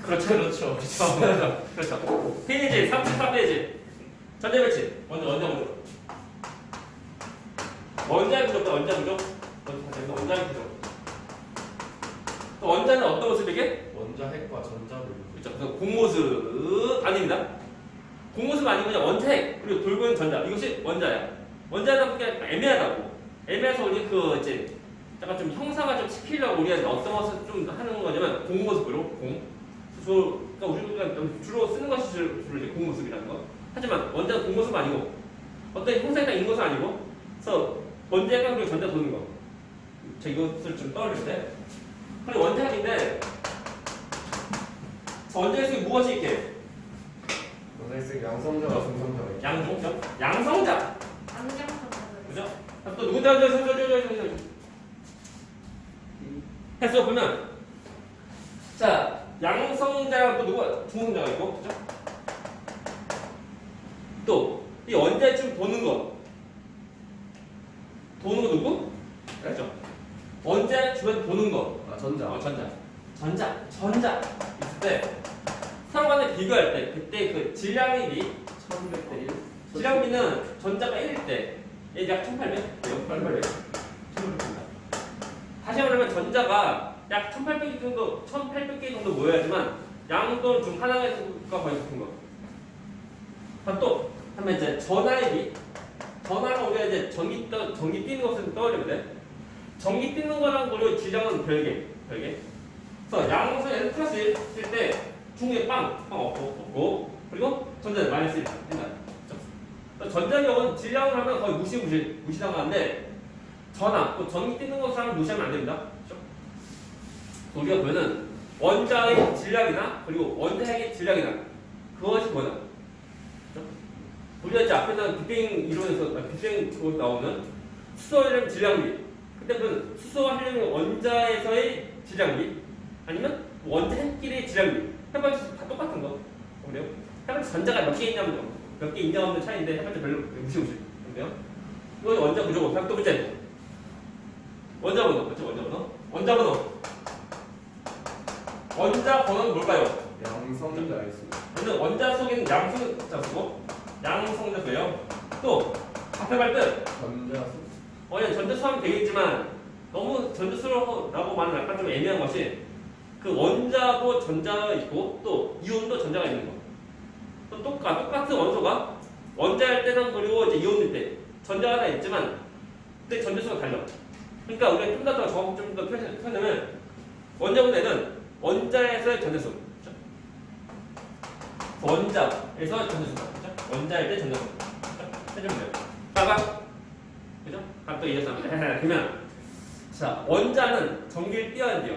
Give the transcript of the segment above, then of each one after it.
그렇죠. 그렇죠. 그렇죠. 그렇죠. 페이지 34페이지. 전자 배치. 원자 구조다. 원자 구조. 원자 구조. 또 원자는 어떤 모습이게? 원자 핵과 전자를. 그렇죠. 그래서 공모습 아닙니다. 공모습 아니고 그냥 원자핵 그리고 돌고 있는 전자. 이것이 원자야. 원자다 보니까 애매하다고. 애매해서 우리 이제 약간 좀 형상화 좀 시키려고 우리가 어떤 좀 하는 거냐면 공모습으로 그러니까 우리가 주로 쓰는 것이 주로 이제 공모습이라는 거. 하지만 원자는 공모습 아니고 어떤 형상이 딱 있는 것은 아니고. 그래서 원자핵과 그리고 전자 도는 거. 자 이것을 좀 떠올릴 때. 그리고 원자핵인데 원자핵이 무엇이 있게? 원자핵 양성자와 중성자가. 양성자. 그죠? 또 누군지 해서 보면 자 양성자가 또 누구? 중성자가 있고 그죠? 또 이 원자에 좀 도는 거 누구? 그렇죠? 원자 주변 도는 거. 전자. 전자 있을 때 서로 간에 비교할 때 그때 그 질량의 비 1100대 1. 질량비는 전자가 1일 때 약 1800? 1800. 다시 말하면 전자가 약 1800개 정도 모여야지만 양도 좀 하나가 거의 같은 거. 또 하면 이제 전하의 비. 전하가 우리가 이제 전기 뛰는 것을 떠올리면 돼. 전기 뛰는 거랑 그리고 질량은 별개. 그래서 양성 N 플러스 1 쓸 때 중에 빵 없고 그리고 전자는 마이너스 1 생각. 전자의 경우는 질량을 하면 거의 무시당하는데 전하, 또 전기 뛰는 것을 하면 무시하면 안 됩니다. 그렇죠? 우리가 보면은 원자의 질량이나 그리고 원자핵의 질량이나 그것이 뭐냐? 그렇죠? 우리가 이제 앞에서 빅뱅 이론에서 빅뱅으로 나오는 수소 헬륨 질량비. 근데 그 수소와 헬륨이 원자에서의 질량비 아니면 원자핵끼리의 질량비 해봐도 다 똑같은 거. 그래요? 해봐도 전자가 몇 개 있냐 없는 차이인데 해봤자 별로 무시무시. 그런데요? 이거 원자 구조고. 또 문제. 원자 번호. 그렇죠? 원자 번호. 원자 번호는 뭘까요? 양성자 S. 원자 속에는 양성자 쓰고 양성자수예요. 또 앞에 말 듯. 전자수. 전자수 하면 되겠지만 너무 전자수라고 말하면 약간 좀 애매한 것이 그 원자도 전자가 있고 또 이온도 전자가 있는 거. 또 똑같은 원소가 원자일 때는 그리고 이제 이온일 때 전자가 하나 있지만 근데 전자수가 달라. 그러니까 우리가 좀 더 표현하면 원자분해는 원자에서의 전자수. 그렇죠? 원자에서 전자수. 그렇죠? 원자일 때 전자수. 해주면 돼요. 봐봐. 그죠? 또 이해했어. 그러면 자 원자는 전기를 띄어야 안 띄어?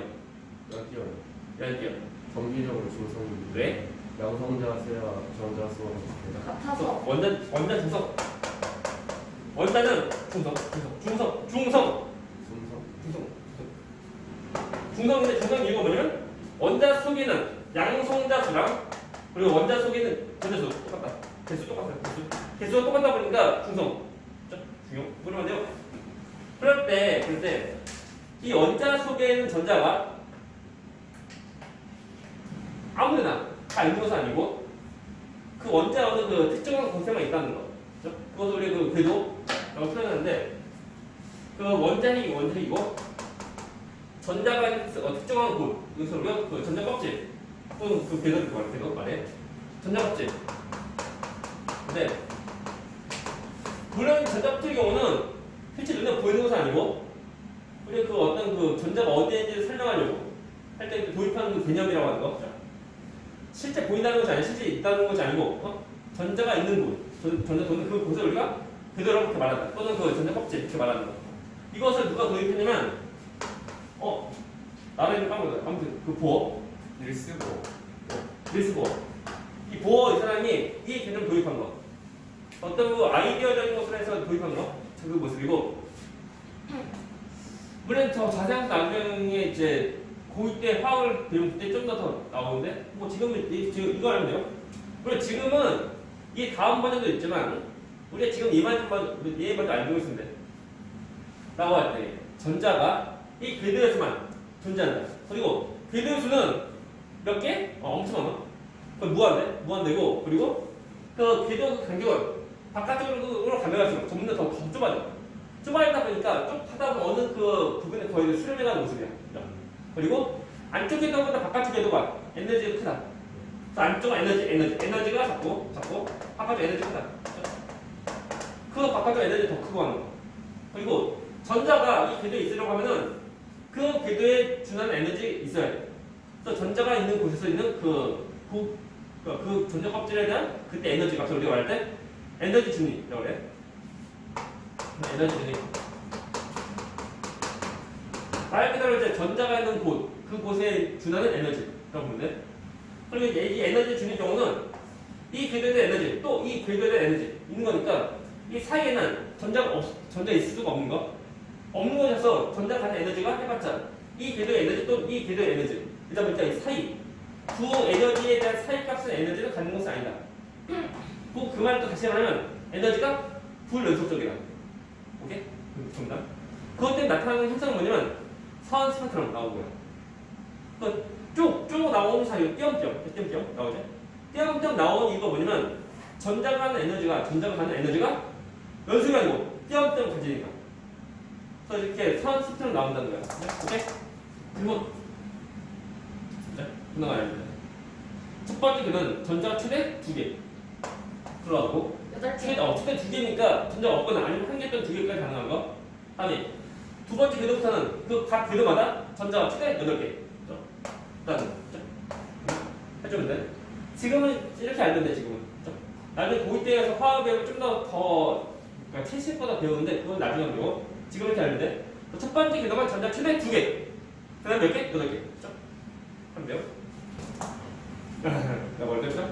띄어. 정기적으로 중성이. 왜? 양성자수야 전자수와 같아서. 원자 중성. 원자는 중성. 중성인데 중성 이유가 뭐냐면 원자 속에는 양성자수랑 그리고 원자 속에는 전자수 똑같다. 개수가 똑같다 보니까 중성. 중용. 그러면 돼요. 그럴 때 이 원자 속에 있는 전자가 아무데나 다 있는 것은 아니고 그 원자 어느 그 특정한 곳에만 있다는 거. 그렇죠? 그것을 우리 그 궤도라고 표현하는데 그 원자핵이고 전자가 있는 특정한 곳. 여기서 우리가 그 전자 껍질 또는 그 궤도 말해. 전자 껍질. 근데 물론 전자 껍질의 경우는 실제 눈에 보이는 것은 아니고 우리 그 어떤 그 전자가 어디에 있는지 설명하려고 할 때 도입하는 그 개념이라고 하는 거. 실제 보인다는 것이 아니고 실제 있다는 것이 아니고 전자가 있는 곳, 전자 도는 그 곳을 우리가 궤도라고 이렇게 말한다. 또는 그 전자 껍질 이렇게 말하는 거. 이것을 누가 도입했냐면 나라는 까먹었다. 아무튼 그 보어. 닐스 보어. 이 보어 이 사람이 이 개념 도입한 거. 어떤 그 아이디어적인 것을 해서 도입한 거. 그 모습이고. 물론 더 자세한 나중에 이제 고2 때 화학을 배울 때 좀 더 나오는데 뭐 지금 이거 하면 돼요. 물론 지금은 이 다음 버전도 있지만 우리가 지금 얘 먼저 알고 있으면 돼. 라고 할 때 전자가 이 궤도에서만 존재한다. 그리고 궤도의 수는 몇 개? 엄청 많아. 그럼 무한대고 그리고 그 궤도 간격은 바깥쪽으로 가면 갈수록 점점 더 좁아져. 좁아지다 보니까 쭉 하다 보면 어느 그 부분에 거의 수렴해가는 모습이야. 그리고 안쪽 궤도보다 바깥쪽 궤도가 에너지가 크다. 그래서 안쪽은 에너지가 작고 바깥쪽 에너지가 크다. 그 바깥쪽 에너지가 더 크고 하는 거. 그리고 전자가 이 궤도에 있으려고 하면은 그 궤도에 준하는 에너지 있어야 돼. 그래서 전자가 있는 곳에서 있는 그 전자 껍질에 대한 그때 에너지 값을 우리가 말할 때 에너지 준위라고 그래. 에너지 준위. 말 그대로 이제 전자가 있는 곳, 그곳에 준하는 에너지라고 보면 돼. 그리고 이 에너지 준위 경우는 이 궤도에 대한 에너지, 또 이 궤도에 대한 에너지 있는 거니까 이 사이에는 전자 있을 수가 없는 거. 없는 곳에서 전자 가는 에너지가 해봤자 이 궤도의 에너지 또 이 궤도의 에너지. 그러다 보니까 이 사이 두 에너지에 대한 사이 값은 에너지를 갖는 것은 아니다. 그 말을 또 다시 말하면 에너지가 불연속적이다. 오케이? 정답. 그것 때문에 나타나는 현상은 뭐냐면 선처럼 나오고요. 쭉 나오는 사이에 띄엄띄엄 나오죠. 띄엄띄엄 나오는 이유가 뭐냐면 전자가 가는 에너지가 연속이 아니고 띄엄띄엄 가지니까. 그래서 이렇게 선처럼 나온다는 거야. 오케이? 질문. 자, 끝나가야 됩니다. 첫 번째 글은 전자가 최대 2개 들어가고 최대 2개니까 전자가 없거나 아니면 1개 또는 2개까지 가능한 거. 다음에 두 번째 궤도부터는 그 각 궤도마다 전자가 최대 8개. 일단 해주면 돼. 지금은 이렇게 알면 돼. 지금은. 나중에 고2 때 가서 화학 배우면 좀 더 그러니까 채식보다 배우는데 그건 나중에 배워. 지금 이렇게 알면 돼. 첫 번째 궤도가 전자 최대 2개. 그 다음에 몇 개? 8개. 한 배워. 나 뭘 됐어?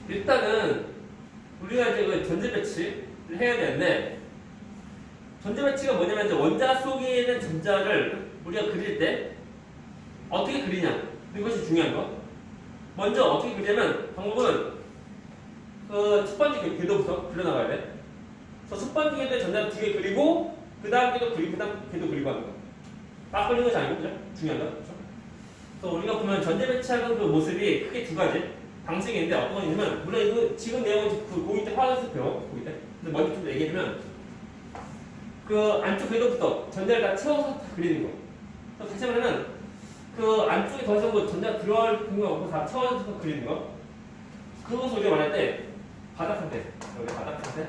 일단은 우리가 이제 그 전제 배치를 해야 되는데 전제 배치가 뭐냐면 이제 원자 속에 있는 전자를 우리가 그릴 때 어떻게 그리냐 이것이 중요한 거. 먼저 어떻게 그리냐면 방법은 그 첫 번째 궤도부터 그려나가야 돼. 그래서 첫 번째 궤도에 전자 2개 그리고 그 다음 궤도 그리고 그 다음 궤도 그리고 하는 거. 막 그리는 것이 아니고 그죠? 중요한 거. 그렇죠? 그래서 우리가 보면 전제 배치하는 그 모습이 크게 두 가지 방식이 있는데 어떤 거 있냐면 물론 이거 지금 내용은 그 고2 때 화학에서 배워 고2 때. 근데 먼저 좀 얘기하면 그 안쪽 궤도부터 전자를 다 채워서 다 그리는 거. 그래서 다시 말하면 그 안쪽에 더 이상 뭐 전자 들어갈 공간 없고 다 채워서 그리는 거. 그것을 우리가 말할 때 바닥 상태. 여기 바닥 상태.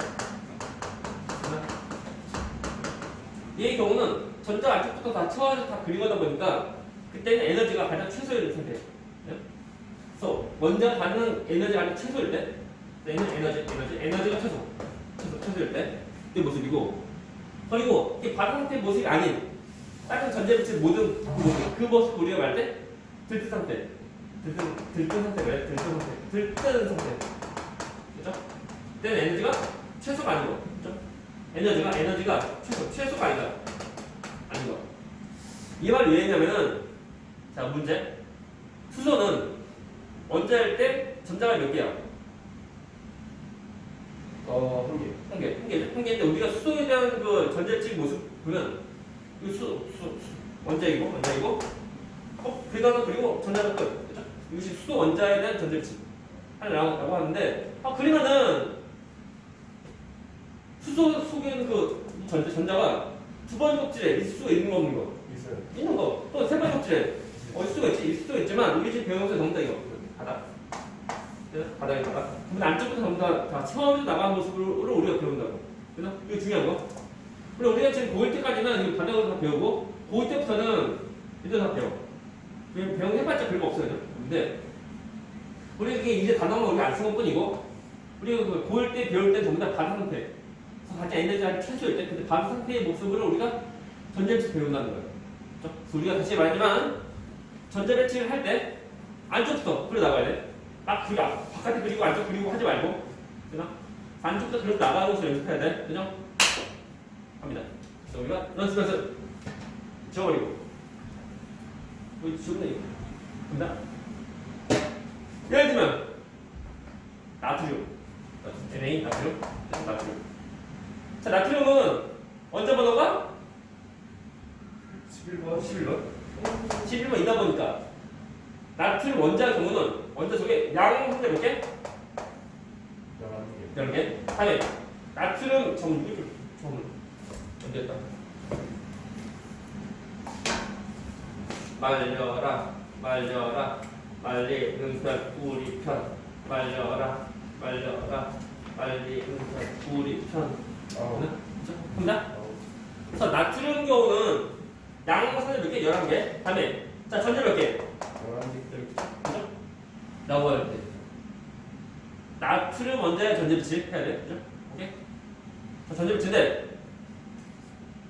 이 경우는 전자 안쪽부터 다 채워서 다 그린 거다 보니까 그때는 에너지가 가장 최소일 상태. 그래서 원자가 받는 에너지가 가장 최소일 때, 에너지가 최소일 때, 이 모습이고, 그리고 이 바닥 상태의 모습이 아닌 다른 전자 배치의 모든 그 모습 우리가 말할 때 들뜬 상태, 들뜬 상태, 그렇죠? 그때는 에너지가 최소가 아니고, 그렇죠? 에너지가 최소가 아니다. 아닌 거. 이 말이 왜 했냐면은, 자, 문제. 수소는 원자일 때 전자가 몇 개야? 한 개인데 우리가 수소에 대한 그 전자식 모습 보면, 이 원자이고, 그 다음 그리고 전자가 끝. 그죠? 이것이 수소 원자에 대한 전자식. 하나라고 하는데, 그러면은, 수소 속에 있는 그 전자가 두 번째 껍질에 있을 수가 있는 거 없는 거? 있어요. 있는 거. 또 세 번째 껍질에 있을 수가 있지. 있을 수가 있지만 우리 지금 배우면서 전부 다 이거 바닥에 바닥. 그러면 안쪽부터 전부 다 채워져 나가는 모습으로 우리가 배운다고. 그래서 이거 중요한 거. 그리고 우리가 지금 고1 때까지는 이 바닥으로 다 배우고 고2 때부터는 이거 다 배워. 배우는 해봤자 별거 없어요. 근데 우리 이제 단어만 우리가 안 쓴 것뿐이고 우리가 고1 때 배울 때 전부 다 바닥 상태. 가장 에너지가 최소일 때, 근데 바닥 상태의 모습을 우리가 전자 배치 배운다는 거예요. 그렇죠? 그래서 우리가 다시 말하지만 전자 배치를 할 때 안쪽부터 그려 나가야 돼. 막 바깥에 그리고 안쪽 그리고 하지 말고, 그죠? 안쪽부터 그려 나가는 것을 연습해야 돼. 그죠? 갑니다. 그래서 우리가 연습해서 지워버리고, 여기 지우면 이거. 갑니다. 예를 들면 나트륨, 나트륨. 자, 나트륨은 원자 번호가 11번 이다 보니까 나트륨 원자의 경우는 원자 속에 양 상대 몇 개? 11개. 11개. 다음에 나트륨 전기 언제였다? 말려라 말려라 말리 응변 우리 편 말려라 말려라 말리 응변 우리 편. 갑니다. 그래서 나트륨 경우는 양성에 몇 개? 11개. 다음에 자 전자 몇 개? 11개. 나와야 돼. 나트륨 원자의 전자비치 해야 돼. 그죠? 오케이? 자, 전자비치인데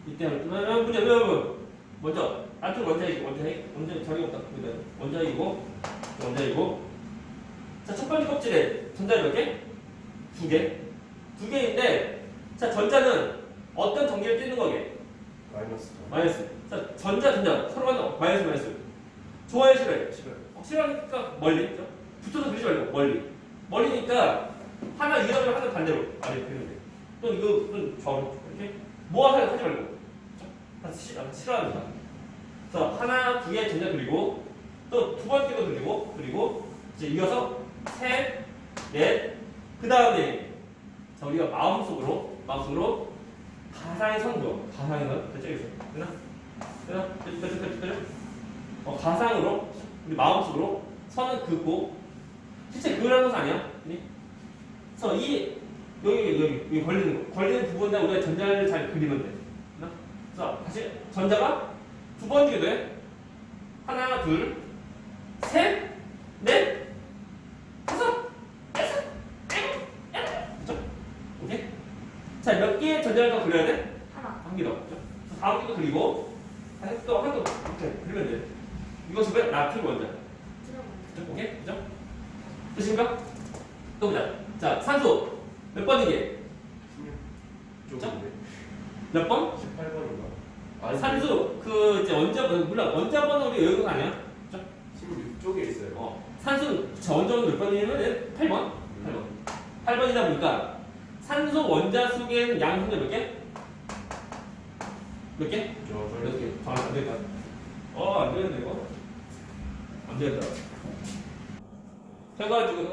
이때 문제 먼저 나트륨 원자이고 자리 없다. 원자이고 자, 첫 번째 껍질에 전자 몇 개? 2개. 2개인데 자, 전자는 어떤 전기를 띠는 거게? 마이너스. 자, 전자 서로 간다. 마이너스. 좋아요, 싫어요? 싫어하니까 멀리. 그죠? 붙어서 그리지 말고 멀리니까 하나 이어서 하나 반대로 아래 그리는데 또 이거는 좌우로 이렇게 모아서 하지 말고 싫어합니다. 그래서 하나, 2개 전자 그리고 또 두 번째도 그리고 이제 이어서 셋, 넷, 그 다음에 자 우리가 마음속으로 가상의 선 그어. 가상의 선 저쪽에서 되나? 가상으로 우리 마음속으로 선을 긋고 실제 그으라는 것은 아니야. 그래서 여기 걸리는 부분에 우리가 전자를 잘 그리면 돼. 그래서 다시 전자가 두 번 주게 돼. 하나, 둘, 셋, 넷, 다섯, 여섯, 일곱, 여덟. 그렇죠? 오케이? 자, 몇 개의 전자를 더 그려야 돼? 한 개 더. 그렇죠? 다음 개도 그리고 하나 또 이렇게 그리면 돼. 이것은 왜 나트륨 원자. 그렇죠? 오케이? 그렇죠? 되십니까? 또 보자. 자, 산소 몇 번이게? 16쪽인데. 몇 번? 18번인가? 산소 그 이제 원자 번호 우리 외우는 거 아니야? 그렇죠? 16쪽에 있어요. 산소 원자 번호 몇 번이냐면 8번. 8번이다 보니까 산소 원자 속에는 양성자 몇 개? 몇 개? 6개. 안 되겠다. 안 되겠네 이거. 안 되겠다. 해가지고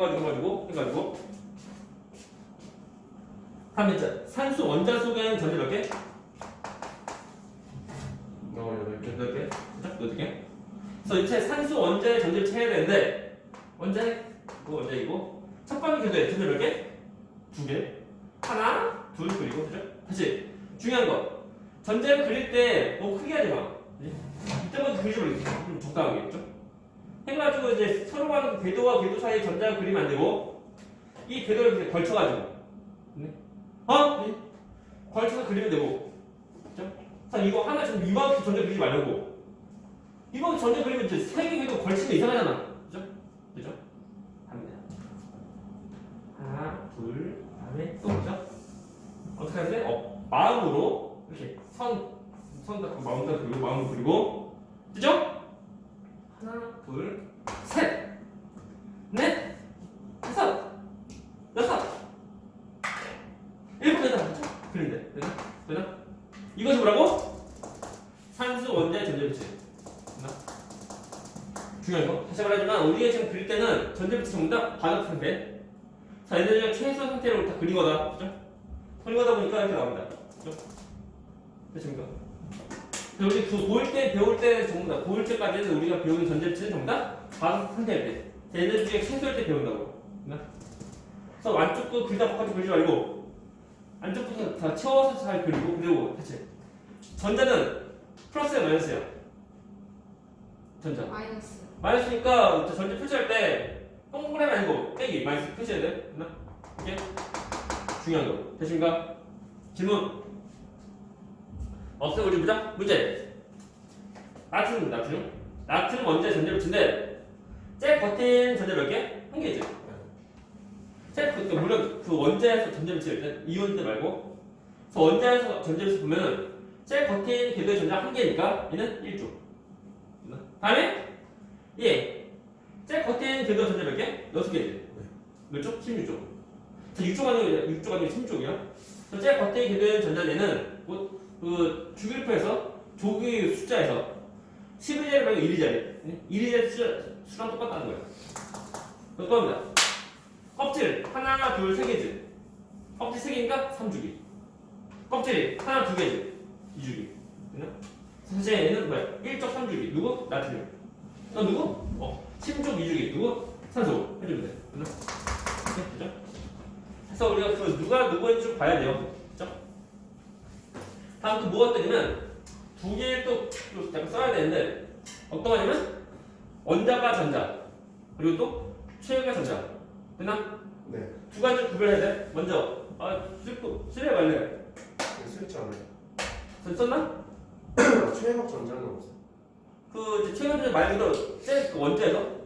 하면 자 산소 원자 속에는 전자 몇 개? 8개. 8개. 그래서 이제 산소 원자의 전자를 채워야 되는데 원자이고 첫 번째 교도에 전자 몇 개? 2개. 하나, 둘 그리고 그죠? 다시 중요한 거 전자를 그릴 때 너무 크게 하지 마. 이때부터 그리지 말고 좀 적당하게 했죠? 해가지고 이제 서로 가는 궤도와 궤도 사이에 전자를 그리면 안 되고 이 궤도를 그냥 걸쳐가지고 걸쳐서 그리면 되고 그죠? 자 이거 하나 지금 이만큼 전자 그리지 말라고 이만큼 전자 그리면 이제 세 개 궤도 걸치면 이상하잖아 그죠? 합니다. 하나 둘 다음에 또 그죠? 어떻게 하는데? 마음으로 이렇게 마음으로 그리고 그죠? 하나, 둘, 셋, 넷, 다섯, 여섯, 일곱 개다. 그런데 되나? 이것이 뭐라고? 산소 원자의 전자비치. 중요한 거. 다시 말하지만 우리가 지금 그릴 때는 전자비치 전부 다 반응 상태. 자, 얘네들 최소 상태로 다 그린 거다. 그죠? 그린 거다 보니까 이렇게 나옵니다. 그죠? 됐습니까? 우리 고일 때 배울 때 전부 다 고일 때까지는 우리가 배우는 전자비치는 전부 다 반응 상태일 때. 얘네들 중에 최소일 때 배운다고. 그래서 안쪽도 그리다 바깥쪽 그리지 말고 안쪽부터 다 채워서 잘 그리고 다시 전자는 플러스야 마이너스야? 전자 마이너스니까 전자 표시할 때 동그라미 아니고 빼기 마이너스 표시해야 돼? 이게 중요한 거 되십니까? 질문 없어요. 우리 보자. 문제 나트륨 원자의 전자비치인데 제 겉인 전자 몇 개? 한 개지. 물론 그 원자에서 전자비치를 일단 이온들 말고 그래서 원자에서 전자비치 보면은 제 겉인 궤도의 전자 한 개니까 얘는 1조. 다음에 제 겉인 궤도의 전자 몇 개? 6개지. 몇 조? 16조. 6조가 아니고 16쪽이야. 그래서 제 겉인 궤도의 전자는 그 주기율표에서 조기 숫자에서 11자리 말고 1자리. 1자리 수랑 똑같다는 거예요. 또 합니다. 껍질 하나, 둘, 세 개지. 껍질 세 개니까 3주기. 껍질이 하나, 두 개지. 2주기. 사실 얘는 뭐야? 1쪽 3주기. 누구? 나트륨. 너 누구? 심쪽 2주기. 누구? 산소. 해주면 돼. 그죠? 그래서 우리가 그 누가 누구인지 좀 봐야 돼요. 그죠? 다음 또 뭐가 뜨냐면 두 개를 또 약간 써야 되는데 어떤 거냐면 원자가 전자 그리고 또 최가 전자. 됐나? 네. 두 가지를 구별해야 돼. 먼저 쓰레 말래. 쓰였지 않아요? 썼나? 최행학 전자는 없어. 그 이제 최가 전자 말 그대로 그 원자에서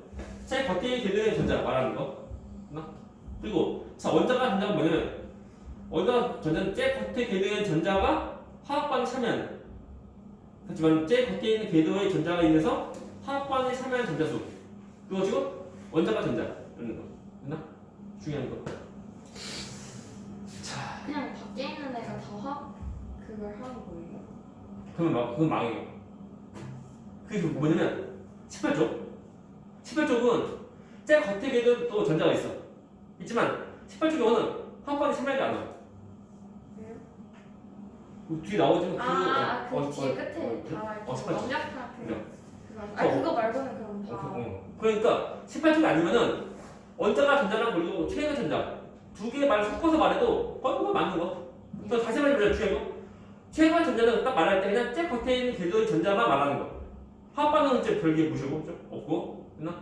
제 겉에 기능의 전자 말하는 거. 됐나? 그리고 자 원자가 전자가 뭐냐면 원자가 전자는 제 겉에 기능의 전자가 화학반에 참여하는. 하지만 제 겉에 있는 궤도의 전자가 인해서 화학반에 참여하는 전자수. 그거 지금 원자가 전자 이런 거. 됐나? 중요한 거. 자, 그냥 밖에 있는 애가 다 화학 그걸 하는 거예요? 그건 망해요. 그게 뭐냐면 18쪽. 18쪽은 제 겉에 궤도도 전자가 있어. 있지만 18쪽에는 화학반에 참여하지 않아. 왜요? 그 뒤에 나오지만 그 뒤에 끝에 다 이렇게 18쪽. 원자판 그래. 그거 말고는 그럼 다 그러니까 18쪽이 아니면은 원자가 전자랑 그리고 최가 전자 두 개의 말을 섞어서 말해도 거의 뭐 맞는 거. 또 다시 말해보자 중요한 거. 최가 전자는 딱 말할 때 그냥 제 겉에 있는 궤도의 전자만 말하는 거. 화학반은 이제 별개 무시고 좀 없고, 됐나?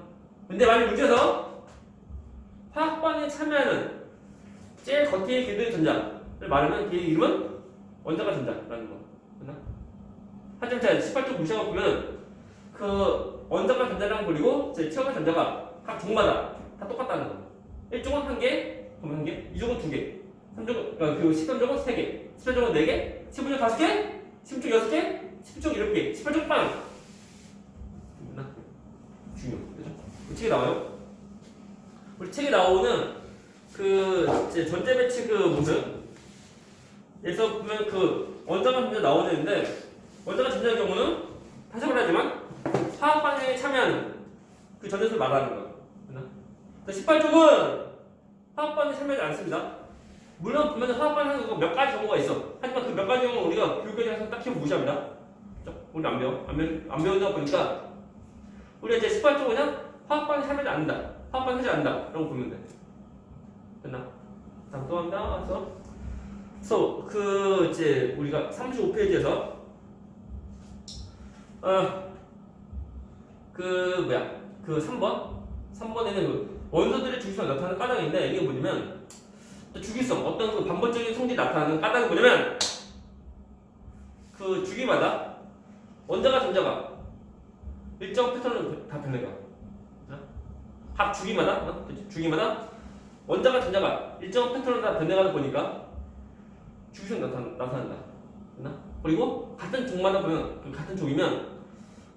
근데 만약 문제에서 화학반에 참여하는 제 겉에 궤도의 전자를 말하면 그 이름은 원자가 전자라는 거. 됐나? 하지만 제가 18쪽 무시하고 보면 그 원자가 전자랑 그리고 제 최가 전자가 각 종마다 다 똑같다는 거. 1쪽은 1개, 그러면 1개, 2쪽은 2개, 3쪽은, 그리고 13쪽은 3개, 17쪽은 4개, 15쪽 5개, 16쪽 6개, 17쪽 7개, 18쪽 빵! 중요. 그죠? 우리 책에 나와요. 우리 책에 나오는 그 이제 전제 배치 그 모습에서 보면 그 원자가 전자 나오는데 원자가 전자의 경우는 다시 말하지만 화학 반응에 참여하는 그 전자수를 말하는 거예요. 18쪽은 화학 반응에 참여하지 않습니다. 물론 보면 화학 반응은 몇 가지 경우가 있어. 하지만 그 몇 가지 경우는 우리가 교육과정에서 딱히 무시합니다. 우리 안 배워. 안 배우다 보니까 우리가 이제 18쪽은 그냥 화학 반응에 참여하지 않는다. 화학 반응하지 않는다. 라고 보면 돼. 됐나? 다음 또 한다. 그래서 그 이제 우리가 35페이지에서 그 3번에는 그 원소들의 주기성을 나타내는 까닭인데 이게 뭐냐면 주기성 어떤 그 반복적인 성질이 나타나는 까닭이 뭐냐면 그 주기마다 원자가 전자가 일정 패턴을 다 변해가. 각 주기마다 원자가 전자가 일정 패턴을 다 변해가다 보니까 주기성이 나타난다. 그리고 같은 족마다 보면 그 같은 족이면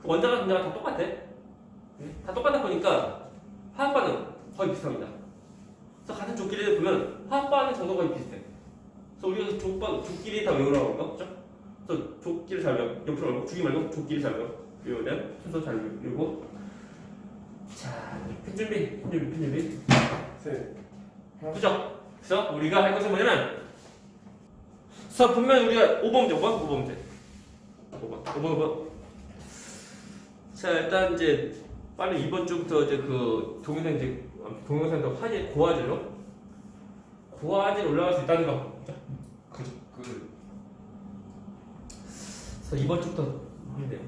그 원자가 전자가 다 똑같아. 다 똑같다 보니까 화학 반응 거의 비슷합니다. 그래서 같은 족끼리 보면 화학 반응 정도가 거의 비슷해. 그래서 우리가 족끼리 다 외우라고 할까? 그렇죠? 그래서 족끼리 잘 외워. 옆으로 말고 주기 말고 족끼리 잘 외워. 외우면 순서 잘 외우고. 자, 편 준비. 셋. 그죠? 그래서 우리가 할 것은 뭐냐면 그래서 분명히 우리가 5번. 자, 일단 이제 빨리 2번 주부터 이제 그 동영상도 고화질로 올라갈 수 있다는 거. 그죠? 그래서 2번 주부터 하면 돼요.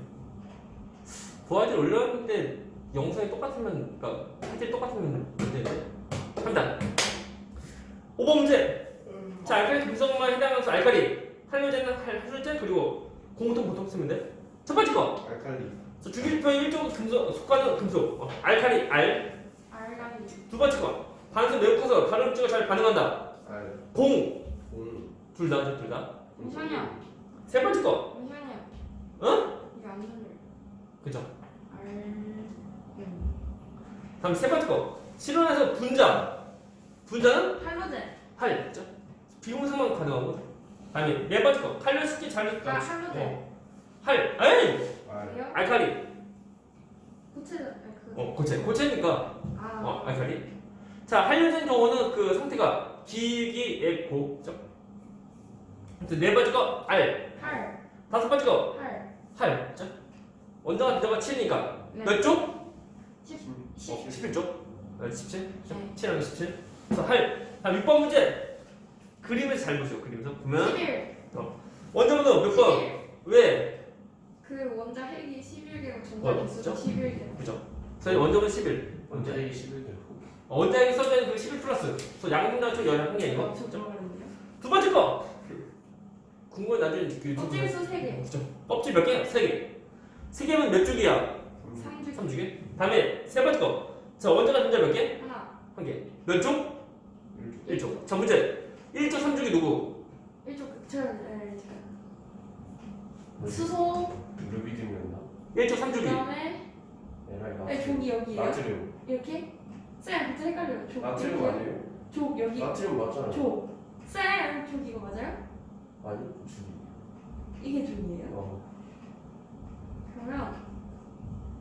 고화질 올라갈 때 영상이 똑같으면, 그러니까 화질이 똑같으면 문제인데. 합니다. 5번 문제. 자, 알칼리 금속만 해당하면서 알칼리, 할로젠, 하수젠 그리고 공통 보통 쓰면 돼. 첫 번째 거. 알칼리. 주기율표의 일종 금속, 속가는 금속. 알칼리, 알. 알칼리. 두 번째 거. 반응성 매우 커서 다른 물질과 잘 반응한다. 알. 공. 공. 둘 다. 잠시만요. 세 번째 거. 잠시만요. 어? 이게 안 들려요. 그죠. 다음 세 번째 거. 실온에서 분자는 할로젠. 할. 그죠? 비공성만 가능한 거. 다음에 네 번째 거. 칼륨 습기 잘. 할로젠. 할. 에이! 알. 왜요? 알칼리. 고체 그. 고체니까 아. 알칼리. 자, 한류된 경우는 그 상태가 기기액고죠. 네 번째 거 알. 팔. 다섯 번째 거 팔. 활. 그죠? 원자가 비자가 7이니까 네. 몇 쪽? 10. 11쪽. 17? 네. 7하면 17. 그래서 활. 다음 6번 문제. 그림에서 잘 보세요. 그림에서 보면 11. 원자번호 몇 번? 11. 왜? 그 원자 핵이 11개고 전자 어, 개수가 진짜? 11개. 그죠? 저희 원자번호 11. 원자력이 11개. 원자에 써져 있는 그 11 플러스. 그래서 양분당 쪽 열한 개 이거. 저 좋아하는데요. 두 번째 거. 궁금해 나중에 그 껍질수 3개. 그죠? 껍질 몇 개? 3개. 3개면 몇 줄기야? 3주. 3줄기. 다음에 세 번째 거. 자, 원자가 전자 몇 개? 하나. 한 개. 몇 쪽? 1쪽. 자, 문제. 1쪽 3줄기 누구? 1쪽 수소. 루비딘이었나? 1쪽 3줄기. 그다음에 에라이 네, 족이 여기에요. 나트륨. 이렇게. 쌤 진짜 헷갈려요. 족. 나트륨 이렇게. 아니에요? 족 여기. 나트륨 맞잖아요. 족. 쌤 족 이거 맞아요? 아니, 주. 이게 족이에요? 그러면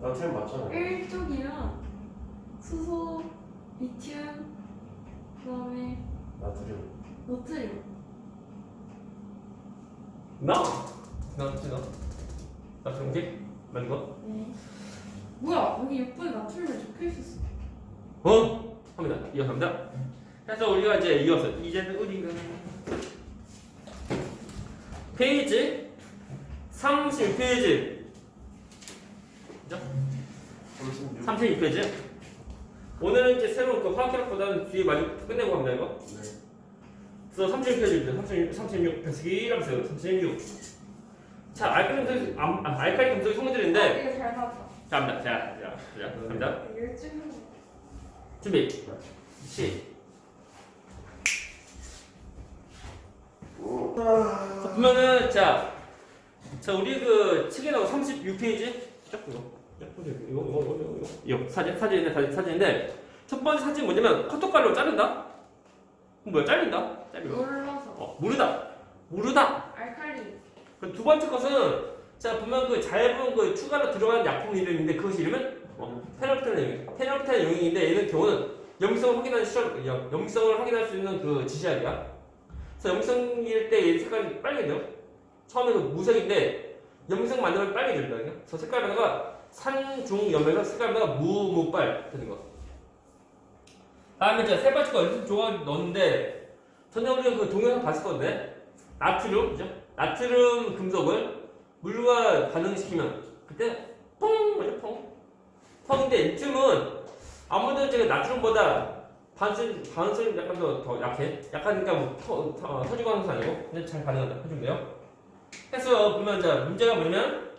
나트륨 맞잖아요. 1쪽이면 수소, 리튬, 그다음에 나트륨. 너트륨. 나 정지? 맞는 거? 네. 뭐야? 여기 6번에 나트륨이 적혀 있었어. 합니다. 이어갑니다. 그래서 우리가 이제 이어서 이제는 우리가 페이지 30페이지 그죠? 36. 32페이지. 오늘은 이제 새로운 그 화학기록보다는 뒤에 마저 끝내고 갑니다 이거. 네. 그래서 36페이지입니다. 36 배수기라고 써요. 36. 자, 알칼리 금속의 성질인데 이게 잘 나왔다. 자, 갑니다. 자, 갑니다. 열중. 준비. 시. 자, 보면은 자 우리 그 책에 나온 36페이지 이거 사진인데 첫 번째 사진 뭐냐면 커터칼로 자른다. 뭐야 잘린다? 눌러서. 무르다. 알칼리. 그 두 번째 것은 자 보면 그 얇은 그 추가로 들어가는 약품 이름인데 그것이 이름은 페놀프탄 용액인데 얘는 경우는 염성을 확인할 수 있는 그 지시약이야. 그래서 염성일 때 얘 색깔이 빨개져요. 처음에 그 무색인데 염성 만들면 빨개집니다. 그래서 색깔 변화가 산중염에서 색깔 변화가 무빨 되는 거. 다음에 이제 세 번째 거 조각 넣었는데 전에 우리가 그 동영상 봤을 건데 나트륨이죠. 나트륨 금속을 물과 반응시키면 그때 퐁! 맞죠? 퐁인데 리튬은 아무래도 제가 나트륨보다 반응성이 약간 더 약해. 약하니까 뭐 터지고 하는 것은 아니고 근데 잘 반응한다. 해준대요. 해서 보면 자 문제가 뭐냐면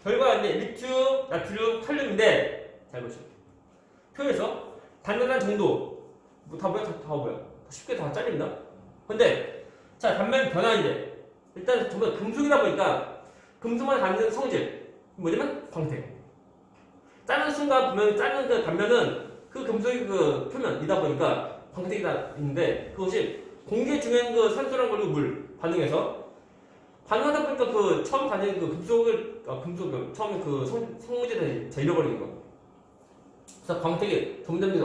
결과인데 리튬, 나트륨, 칼륨인데 잘 보시죠. 표에서 단단한 정도 다 뭐야? 쉽게 다 잘립니다. 근데 자 단면 변화인데 일단 전부 다 금속이다 보니까 금속만 갖는 성질 뭐냐면 광택. 자르는 순간 보면 자르는 그 단면은 그 금속의 그 표면이다 보니까 광택이 다 있는데 그것이 공기 중엔 그 산소랑 그리고 물 반응해서 반응하다 보니까 그 처음 가진 그 금속을 처음에 그 성무제를 다 잃어버리는 거. 그래서 광택이 점점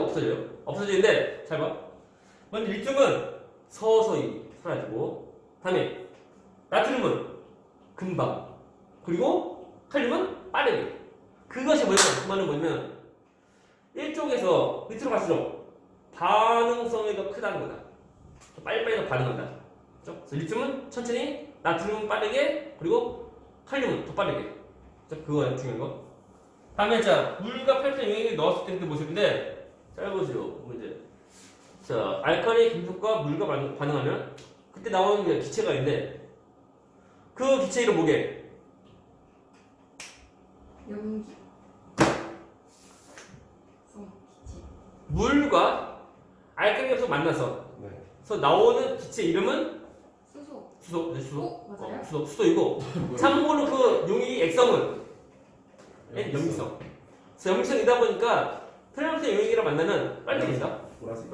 없어지는데 잘 봐. 먼저 리튬은 서서히 사라지고, 다음에 나트륨은 금방, 그리고 칼륨은 빠르게. 그것이 뭐냐면 그 말은 뭐냐면 일쪽에서 밑으로 갈수록 반응성이 더 크다는 거다. 빨리빨리 반응한다. 그렇죠? 그래서 리튬은 천천히, 나트륨은 빠르게, 그리고 칼륨은 더 빠르게. 그렇죠? 그거예요, 중요한 거. 다음에 자 물과 팔탄 용액을 넣었을 때 그 모습인데 잘 보세요. 문제. 자 알칼리 금속과 물과 반응하면 그때 나오는 게 기체가 있는데 그 기체 이름 뭐게? 염기. 기체. 물과 알칼리 금속 만나서 네. 그래서 나오는 기체 이름은 수소. 수소. 맞아요? 수소이고 참고로 그 용액이 액성은 염기성. 그래서 염기성이다 보니까 페놀프탄 용액이랑 만나면 빨개진다. 보라색.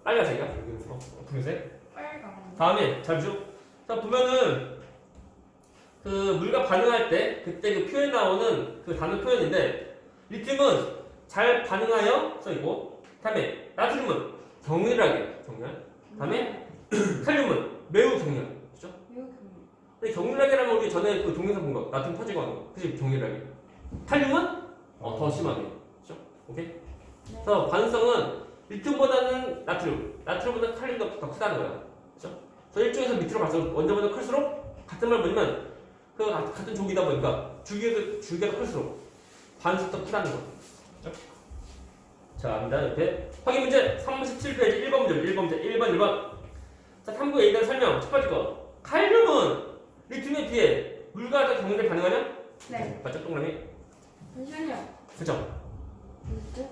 빨간색이야. 붉은색. 붉은색. 빨강. 다음에 잘 보죠. 자 보면은 그 물과 반응할 때 그때 그 표에 나오는 그 단어 표현인데 리튬은 잘 반응하여 써있고 다음에 나트륨은 격렬하게 격렬 다음에 칼륨은 매우 격렬 그죠? 매우 근데 격렬하게라면 우리 전에 그 동영상 본 거 나트륨 터지고 하는 거 그치 격렬하게 칼륨은 더 심하게 그죠? 오케이? 그래서 반응성은 리튬보다는 나트륨보다 칼륨이 더 크다는 거야 그죠? 그래서 일종에서 밑으로 갈수록 원자보다 클수록 같은 말 뭐냐면 그 같은 족이다 보니까 줄기가 클수록 반응성이 더 크다는 거야 그죠? 자, 갑니다. 옆에 확인 문제 37페이지 1번 문제 1번 문제 1번 자, 탐구에 대한 설명 첫 번째 거 칼륨은 리튬에 비해 물과 더 격렬하게 반응하냐? 네. 맞죠? 동그라미 잠시만요. 그죠? 뭐죠?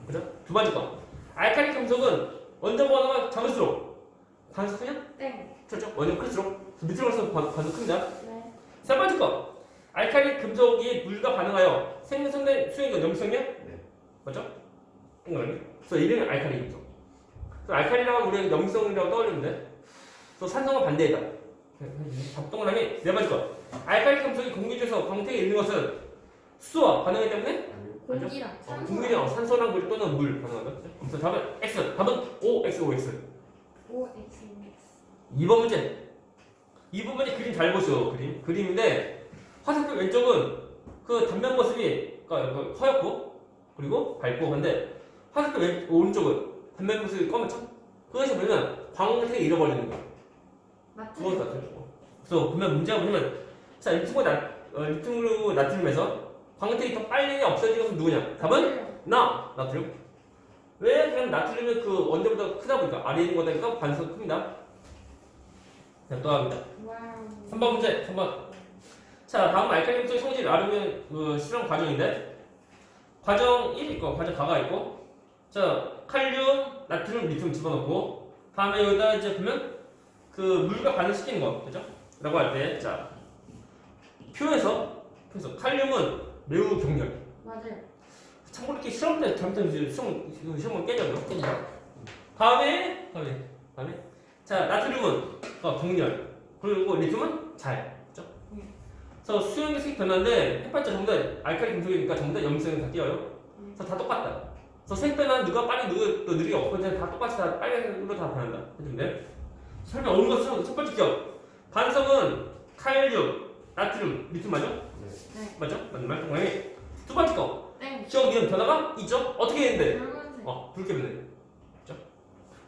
그죠? 두 번째 거 알칼리 금속은 원자 번호가 작을수록 반응성 크냐? 땡. 그렇죠? 원자 클수록 밑으로 갈수록 반응 큽니다. 네. 세 번째 거 알칼리 금속이 물과 반응하여 생성된 수용이가 염성이야? 네. 맞죠? 동그라미 그래서 이름이 알칼리 금속 그래서 알칼리라고 하면 우리가 염성이라고 떠올리는데 또 산성은 반대이다 동그라미 네 번째 거 알칼리 금속이 공기 중에서 광택에 있는 것은 수소와 반응하기 때문에 아니요. 공기랑 산소. 공기랑 산소랑 물 또는 물 반응하다 그래서 답은 X 답은 OXOX OX. 2번 문제 2번 문제 그림 잘 보시오 그림인데 화살표 왼쪽은 그 단면 모습이 그러니까 허옇고 그리고 밝고 한데 화살표 오른쪽은 단면 모습이 검은죠 그것이 뭐냐면 광택을 잃어버리는 거야 맞죠? 그것 같아요 그래서 보면 문제가 뭐냐면 자 리튬으로 나트륨에서 광택이 더 빨리 없어지는 것은 누구냐 답은 나트륨 왜? 그럼 나트륨은 그 원자보다 크다 보니까 아래에 있는 거니까 반응성이 큽니다 자, 또 합니다. 와우. 3번 문제, 3번. 자, 다음 알칼리 금속 성질 나누는 그 실험 과정인데, 과정 1 있고, 과정 4가 있고, 자, 칼륨, 나트륨, 리튬 집어넣고, 다음에 여기다 이제 보면, 그 물과 반응시키는 거, 그죠? 라고 할 때, 자, 표에서 칼륨은 매우 격렬. 맞아요. 참고로 이렇게 실험 때 잘못하면 시험을 깨져요. 다음에, 자, 나트륨은 격렬. 그리고 리튬은 잘. 그죠? 그래서 수용의 색이 변하는데, 해봤자 전부 다 알칼리 금속이니까 전부 다 염색이 다 띄어요. 그래서 다 똑같다. 그래서 색 변화는 누가 빨리 누가 또 느리게 없고, 그냥 다 똑같이 다 빨간색으로 다 변한다. 해준대. 설명 오는 것은 첫 번째 기억. 반성은 칼륨, 나트륨, 리튬 맞죠? 네. 맞죠? 맞는 말? 동그라미. 두 번째 거. 땡. 기억 이은 변화가 있죠? 어떻게 했는데? 붉은색. 붉게 변해. 그죠?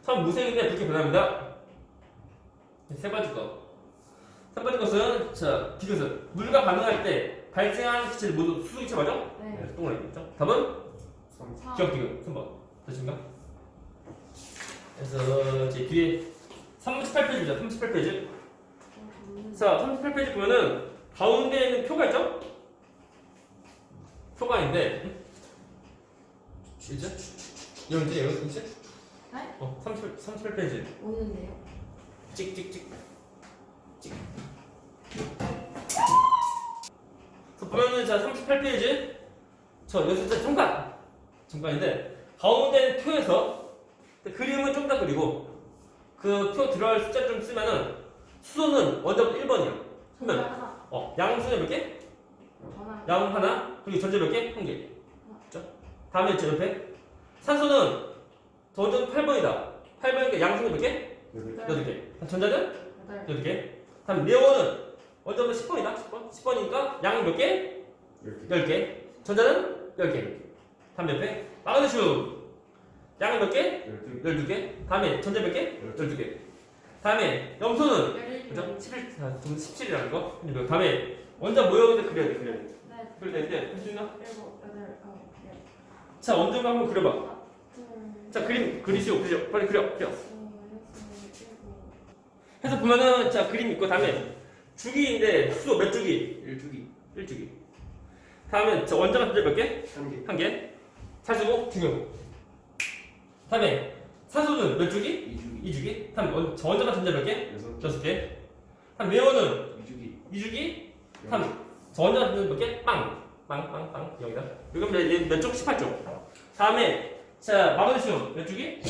참 무색인데 붉게 변합니다. 세 번째 거. 세 번째 것은, 자, 비교선. 물과 반응할 때 발생하는 기체들 모두 수소기체 맞아? 네. 동그라미 있죠? 답은? 4. 기억 디귿. 3번. 되신가? 그래서, 제 뒤에 38페이지죠. 38페이지. 자, 38페이지 보면은 가운데 있는 표가 있죠? 표가 있는데, 이제? 여기 있지? 네? 38페이지. 오는데요. 찍찍찍. 그래서 보면은 자 38페이지 저 여기서 진짜 잠깐인데 가운데 표에서 그림은 좀 더 그리고 그 표 들어갈 숫자 좀 쓰면은 수소는 원자부터 1번이야. 그러면 하나. 양수는 몇 개? 하나. 양 하나 그리고 전자 몇 개? 한 개. 그죠? 다음에 제 옆에 산소는 더전 8번이다. 8번이니까 양수는 몇 개? 8개. 전자는? 8개. 다음 네온은 원자부터 10번이다. 10번이니까 양은 몇 개? 10개. 전자는 10개. 다음 옆에 마그네슘 양은 몇 개? 12개. 다음에 전자 몇 개? 12개. 다음에 염소는 그죠? 17이라는 거. 다음에 원자 모형인데 그려야 돼. 네. 그릴 때인데 할 수 있나? 7, 8, 9, 10. 자 원점을 한번 그려봐. 자 그림 그리시오. 빨리 그려. 해서 보면은 자 그림 있고 다음에 주기인데 수소 몇 주기? 1주기. 다음에 자 원자가 전자 몇 개? 3개. 1개. 산소고 중요. 다음에 산소는 몇 주기? 2주기. 다음 저 원자가 전자 몇 개? 6개. 다음 네온은 2주기. 다음 저 원자가 전자 몇 개? 빵. 여기다. 이거 몇 쪽? 18쪽. 다음에 자 마그네슘 몇 주기?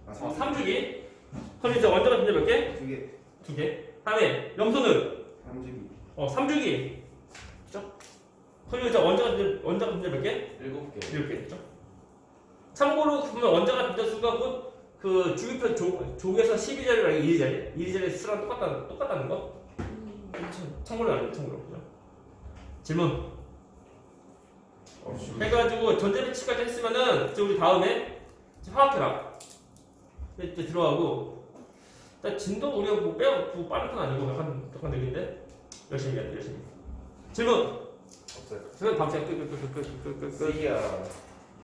3주기. 그럼 이제 원자가 전자 몇 개? 2개. 다음에 염소는 3주기. 3주기. 그죠? 그리고 이제 원자가 분자 몇 개? 7개. 7개. 그죠? 참고로 보면 원자가 분자수가 곧 그 주기표 족에서 12자리랑 1자리 수랑 똑같다는 거. 참고로 알죠, 참고로. 그죠? 질문. 해가지고 전자 배치까지 했으면은 이제 우리 다음에 화학회학 이제 들어가고. 일단 진도 우리가 뭐 빠른 편 아니고 약간 느낌인데 열심히 해야 돼, 열심히. 질문. 없어요. 질문 다음 시간에 끝. See ya.